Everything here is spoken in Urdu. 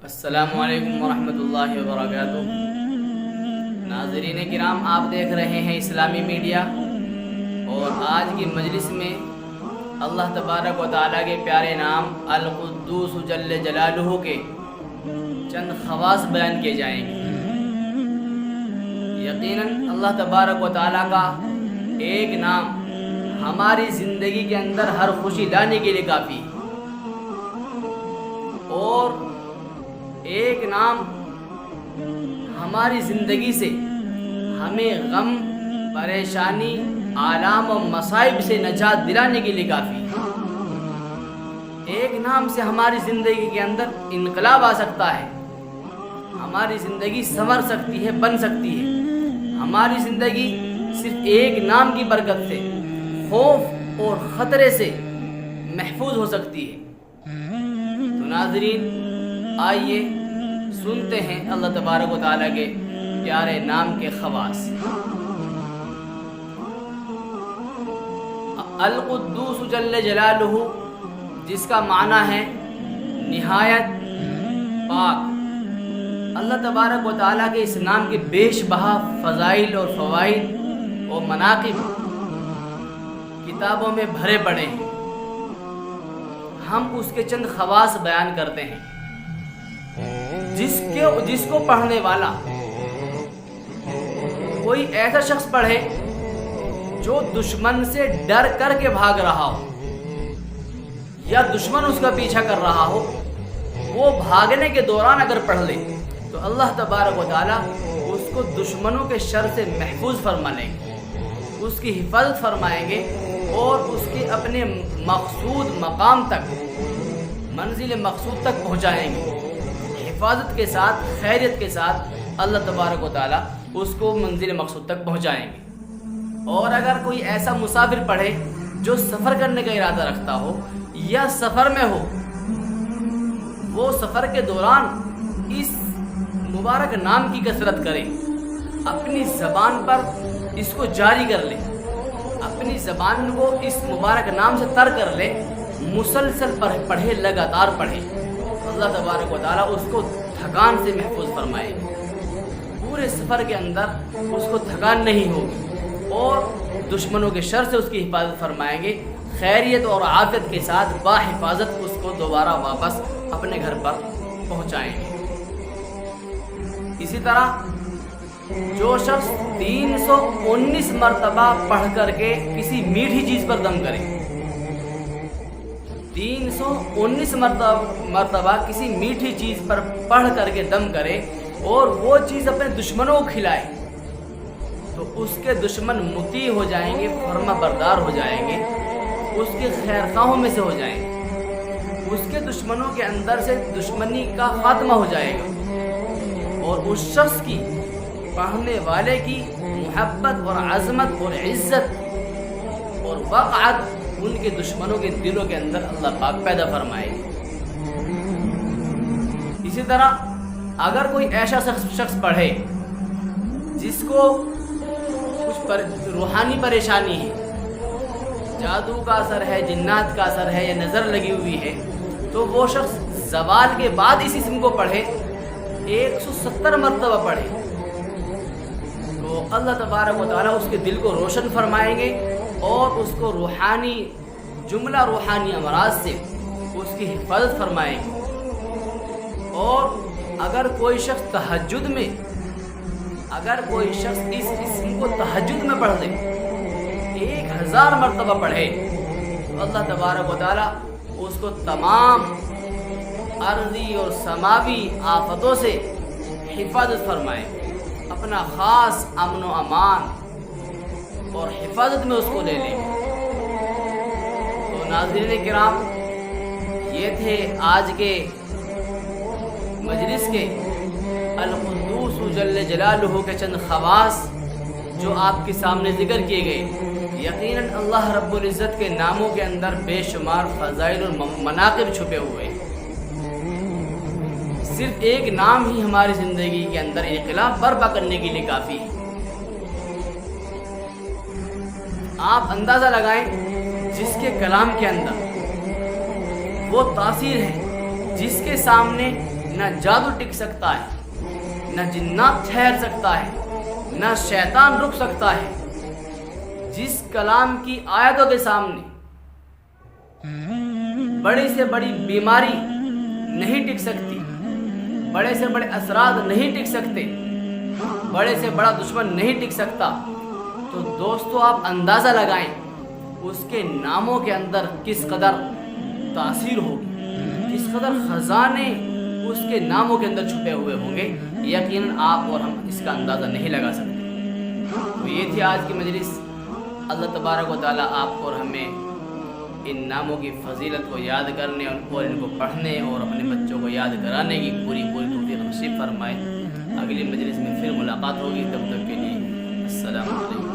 السلام علیکم ورحمۃ اللہ وبرکاتہ۔ ناظرین کرام، آپ دیکھ رہے ہیں اسلامی میڈیا، اور آج کی مجلس میں اللہ تبارک و تعالیٰ کے پیارے نام القدوس جل جلالہ کے چند خواص بیان کیے جائیں گے۔ یقیناً اللہ تبارک و تعالیٰ کا ایک نام ہماری زندگی کے اندر ہر خوشی لانے کے لیے کافی ہے، اور ایک نام ہماری زندگی سے ہمیں غم، پریشانی، آلام و مصائب سے نجات دلانے کے لیے کافی ہے۔ ایک نام سے ہماری زندگی کے اندر انقلاب آ سکتا ہے، ہماری زندگی سنور سکتی ہے، بن سکتی ہے۔ ہماری زندگی صرف ایک نام کی برکت سے خوف اور خطرے سے محفوظ ہو سکتی ہے۔ تو ناظرین، آئیے سنتے ہیں اللہ تبارک و تعالیٰ کے پیارے نام کے خواص۔ القدوس جل جلالہ، جس کا معنی ہے نہایت پاک۔ اللہ تبارک و تعالیٰ کے اس نام کے بیش بہا فضائل اور فوائد اور مناقب کتابوں میں بھرے پڑے ہیں۔ ہم اس کے چند خواص بیان کرتے ہیں۔ جس کو پڑھنے والا کوئی ایسا شخص پڑھے جو دشمن سے ڈر کر کے بھاگ رہا ہو، یا دشمن اس کا پیچھا کر رہا ہو، وہ بھاگنے کے دوران اگر پڑھ لے تو اللہ تبارک و تعالیٰ اس کو دشمنوں کے شر سے محفوظ فرما لیں گے، اس کی حفاظت فرمائیں گے، اور اس کے اپنے مقصود مقام تک، منزل مقصود تک پہنچائیں گے۔ حفاظت کے ساتھ، خیریت کے ساتھ اللہ تبارک و تعالیٰ اس کو منزل مقصود تک پہنچائیں گے۔ اور اگر کوئی ایسا مسافر پڑھے جو سفر کرنے کا ارادہ رکھتا ہو یا سفر میں ہو، وہ سفر کے دوران اس مبارک نام کی کثرت کرے، اپنی زبان پر اس کو جاری کر لے، اپنی زبان کو اس مبارک نام سے تر کر لے، مسلسل پڑھے، لگاتار پڑھے، اللہ تبارک و تعالیٰ اس کو تھکان سے محفوظ فرمائے گی۔ پورے سفر کے اندر اس کو تھکان نہیں ہوگی، اور دشمنوں کے شر سے اس کی حفاظت فرمائیں گے، خیریت اور عافیت کے ساتھ باحفاظت اس کو دوبارہ واپس اپنے گھر پر پہنچائیں گے۔ اسی طرح جو شخص 319 مرتبہ پڑھ کر کے کسی میٹھی چیز پر دم کرے، 319 مرتبہ کسی میٹھی چیز پر پڑھ کر کے دم کرے، اور وہ چیز اپنے دشمنوں کو کھلائے، تو اس کے دشمن مطیع ہو جائیں گے، فرما بردار ہو جائیں گے، اس کے خیر خواہوں میں سے ہو جائیں گے، اس کے دشمنوں کے اندر سے دشمنی کا خاتمہ ہو جائے گا، اور اس شخص کی، پڑھنے والے کی محبت اور عظمت اور عزت اور وقعت ان کے دشمنوں کے دلوں کے اندر اللہ پاک پیدا فرمائے گی۔ اسی طرح اگر کوئی ایسا شخص پڑھے جس کو کچھ روحانی پریشانی ہے، جادو کا اثر ہے، جنات کا اثر ہے، یا نظر لگی ہوئی ہے، تو وہ شخص زوال کے بعد اس اسم کو پڑھے، 170 مرتبہ پڑھے، تو اللہ تبارک و تعالیٰ اس کے دل کو روشن فرمائیں گے، اور اس کو جملہ روحانی امراض سے اس کی حفاظت فرمائیں گے۔ اور اگر کوئی شخص تہجد میں، اگر کوئی شخص اس اسم کو تہجد میں پڑھ لے، 1000 مرتبہ پڑھے، تو اللہ تبارک و تعالیٰ اس کو تمام ارضی اور سماوی آفتوں سے حفاظت فرمائے، اپنا خاص امن و امان اور حفاظت میں اس کو لے لیں۔ تو ناظرین کرام، یہ تھے آج کے مجلس کے القدوس جل جلالہ کے چند خواص جو آپ کے سامنے ذکر کیے گئے۔ یقیناً اللہ رب العزت کے ناموں کے اندر بے شمار فضائل اور مناقب چھپے ہوئے ہیں۔ صرف ایک نام ہی ہماری زندگی کے اندر انقلاب برپا کرنے کے لیے کافی ہے۔ آپ اندازہ لگائیں، جس کے کلام کے اندر وہ تاثیر ہے جس کے سامنے نہ جادو ٹک سکتا ہے، نہ جنات ٹھہر سکتا ہے، نہ شیطان رک سکتا ہے۔ جس کلام کی آیتوں کے سامنے بڑی سے بڑی بیماری نہیں ٹک سکتی، بڑے سے بڑے اثرات نہیں ٹک سکتے، بڑے سے بڑا دشمن نہیں ٹک سکتا، تو دوستو آپ اندازہ لگائیں اس کے ناموں کے اندر کس قدر تاثیر ہوگی، کس قدر خزانے اس کے ناموں کے اندر چھپے ہوئے ہوں گے، یقیناً آپ اور ہم اس کا اندازہ نہیں لگا سکتے۔ تو یہ تھی آج کی مجلس۔ اللہ تبارک و تعالیٰ آپ اور ہمیں ان ناموں کی فضیلت کو یاد کرنے اور ان کو پڑھنے اور اپنے بچوں کو یاد کرانے کی پوری توفیق نصیب فرمائے۔ اگلی مجلس میں پھر ملاقات ہوگی، تب تک کے لیے السلام علیکم۔